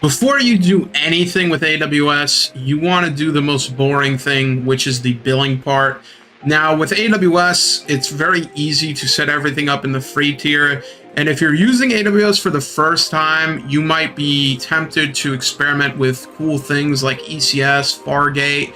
Before you do anything with AWS, you want to do the most boring thing, which is the billing part. Now, with AWS, it's very easy to set everything up in the free tier. And if you're using AWS for the first time, you might be tempted to experiment with cool things like ECS, Fargate,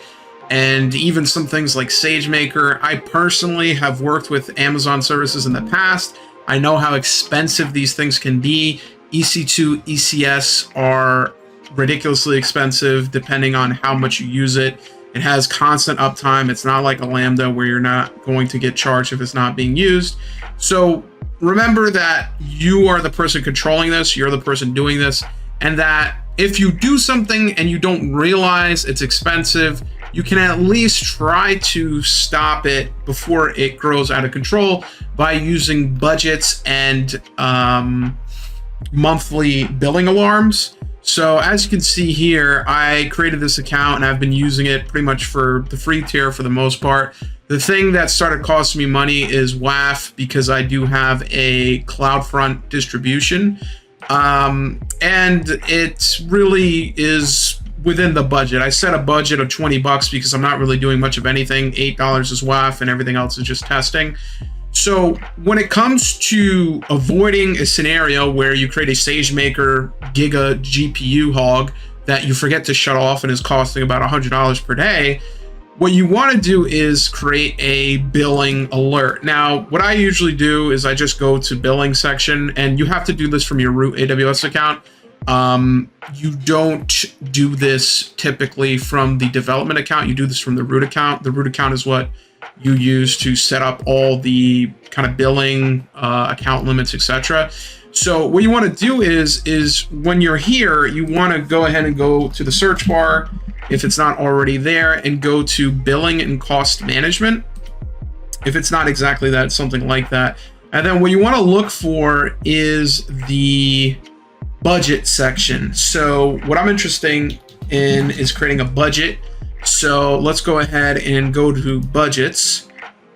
and even some things like SageMaker. I personally have worked with Amazon services in the past. I know how expensive these things can be. EC2, ECS are ridiculously expensive depending on how much you use it. It has constant uptime. It's not like a Lambda where you're not going to get charged if it's not being used. So remember that you are the person controlling this, you're the person doing this, and that if you do something and you don't realize it's expensive, you can at least try to stop it before it grows out of control by using budgets and monthly billing alarms. So as you can see here, I created this account and I've been using it pretty much for the free tier for the most part. The thing that started costing me money is WAF, because I do have a CloudFront distribution. And it really is within the budget. I set a budget of $20 because I'm not really doing much of anything. $8 is WAF and everything else is just testing. So when it comes to avoiding a scenario where you create a SageMaker Giga GPU hog that you forget to shut off and is costing about $100 per day, what you want to do is create a billing alert. Now, what I usually do is I just go to billing section, and you have to do this from your root AWS account. You don't do this typically from the development account. You do this from the root account. The root account is what you use to set up all the kind of billing, account limits, etc. So what you want to do is when you're here, you want to go ahead and go to the search bar, if it's not already there, and go to billing and cost management. If it's not exactly that, something like that. And then what you want to look for is the budget section. So what I'm interested in is creating a budget. So let's go ahead and go to budgets.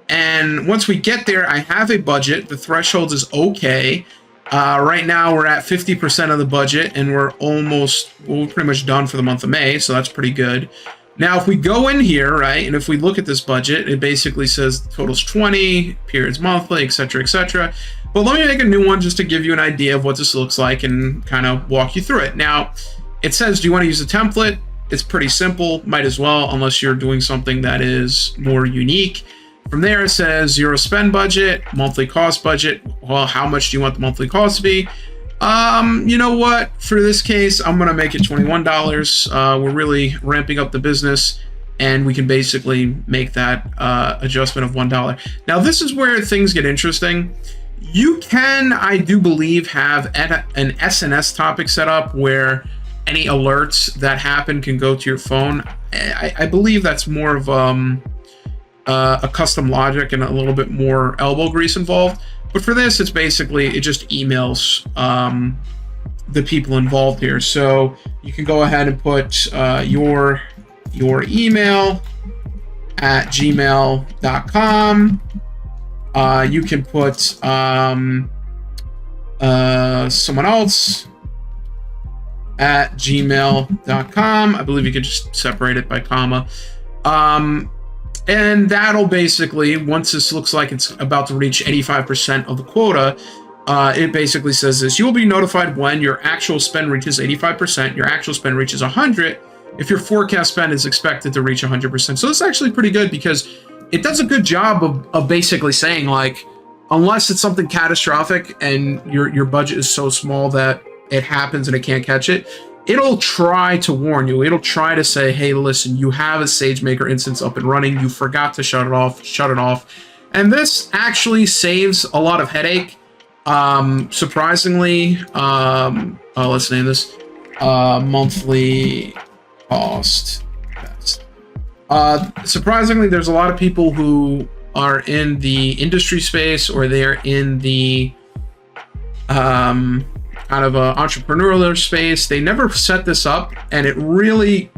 And once we get there, I have a budget. The threshold is okay. Right now we're at 50% of the budget, and we're pretty much done for the month of May. So that's pretty good. Now, if we go in here, right, and if we look at this budget, it basically says the total's 20, periods monthly, etc., etc. But let me make a new one just to give you an idea of what this looks like and kind of walk you through it. Now, it says, do you want to use a template? It's pretty simple, might as well, unless you're doing something that is more unique. From there, it says zero spend budget, monthly cost budget. Well, how much do you want the monthly cost to be? You know what? For this case, I'm going to make it $21. We're really ramping up the business, and we can basically make that adjustment of $1. Now, this is where things get interesting. You can, I do believe, have an SNS topic set up where any alerts that happen can go to your phone. I believe that's more of a custom logic and a little bit more elbow grease involved. But for this, it's basically, it just emails the people involved here. So you can go ahead and put your email at gmail.com. You can put someone else at gmail.com. I believe you could just separate it by comma. And that'll basically, once this looks like it's about to reach 85% of the quota, it basically says this: you will be notified when your actual spend reaches 85%, your actual spend reaches 100, if your forecast spend is expected to reach 100%. So this is actually pretty good because it does a good job of basically saying, like, unless it's something catastrophic and your budget is so small that it happens and it can't catch it, it'll try to warn you. It'll try to say, hey, listen, you have a SageMaker instance up and running. You forgot to shut it off. And this actually saves a lot of headache. Surprisingly, let's name this monthly cost. Surprisingly, there's a lot of people who are in the industry space, or they're in the kind of a entrepreneurial space. They never set this up, and it really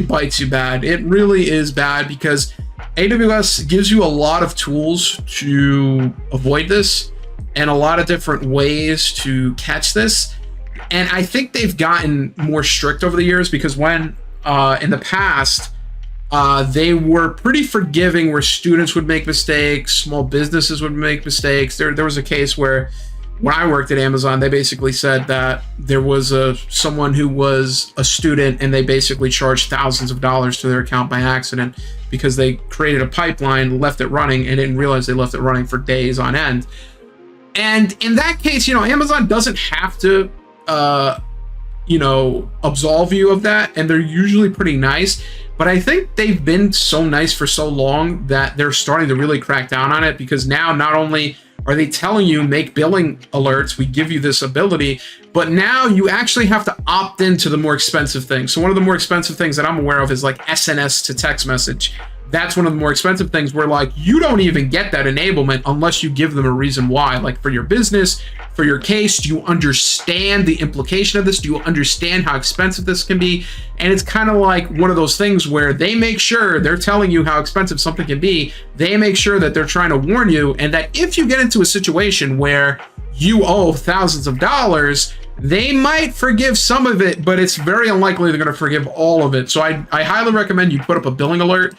bites you bad. It really is bad because AWS gives you a lot of tools to avoid this and a lot of different ways to catch this. And I think they've gotten more strict over the years, because when in the past, they were pretty forgiving where students would make mistakes, small businesses would make mistakes. There was a case where when I worked at Amazon, they basically said that there was someone who was a student and they basically charged thousands of dollars to their account by accident because they created a pipeline, left it running, and didn't realize they left it running for days on end. And in that case, Amazon doesn't have to, absolve you of that, and they're usually pretty nice. But I think they've been so nice for so long that they're starting to really crack down on it, because now not only are they telling you make billing alerts, we give you this ability, but now you actually have to opt into the more expensive things. So one of the more expensive things that I'm aware of is like SNS to text message. That's one of the more expensive things where like you don't even get that enablement unless you give them a reason why. Like for your business, for your case, do you understand the implication of this? Do you understand how expensive this can be? And it's kind of like one of those things where they make sure they're telling you how expensive something can be. They make sure that they're trying to warn you, and that if you get into a situation where you owe thousands of dollars, they might forgive some of it, but it's very unlikely they're going to forgive all of it. So I highly recommend you put up a billing alert.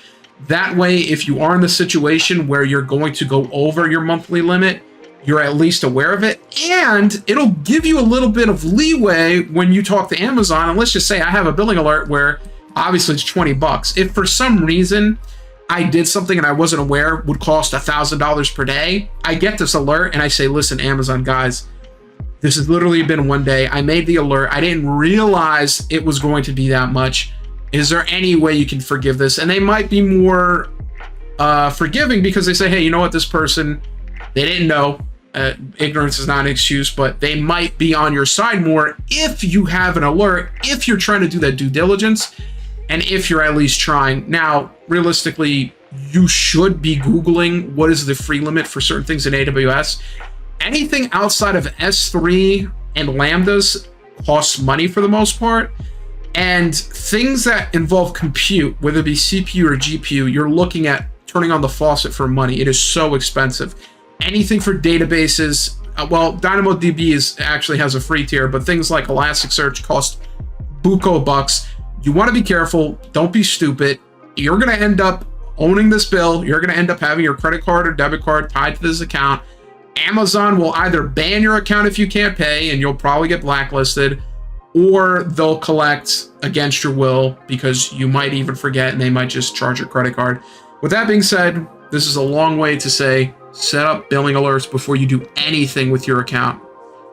That way, if you are in the situation where you're going to go over your monthly limit, you're at least aware of it, and it'll give you a little bit of leeway when you talk to Amazon. And let's just say I have a billing alert where obviously it's $20. If for some reason I did something and I wasn't aware would cost $1,000 per day, I get this alert and I say, listen, Amazon guys, this has literally been one day. I made the alert. I didn't realize it was going to be that much. Is there any way you can forgive this? And they might be more forgiving because they say, hey, you know what, this person, they didn't know. Ignorance is not an excuse, but they might be on your side more if you have an alert, if you're trying to do that due diligence, and if you're at least trying. Now, realistically, you should be Googling what is the free limit for certain things in AWS. Anything outside of S3 and Lambdas costs money for the most part. And things that involve compute, whether it be CPU or GPU, you're looking at turning on the faucet for money. It is so expensive. Anything for databases, well, DynamoDB actually has a free tier, but things like Elasticsearch cost buco bucks. You want to be careful. Don't be stupid. You're going to end up owning this bill. You're going to end up having your credit card or debit card tied to this account. Amazon will either ban your account if you can't pay, and you'll probably get blacklisted, or they'll collect against your will because you might even forget and they might just charge your credit card. With that being said, this is a long way to say set up billing alerts before you do anything with your account.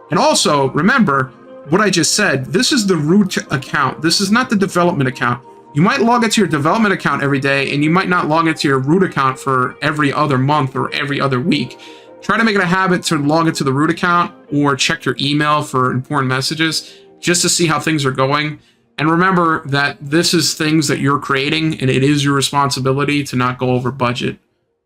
And also, remember what I just said. This is the root account. This is not the development account. You might log into your development account every day, and you might not log into your root account for every other month or every other week. Try to make it a habit to log into the root account or check your email for important messages, just to see how things are going. And remember that this is things that you're creating, and it is your responsibility to not go over budget.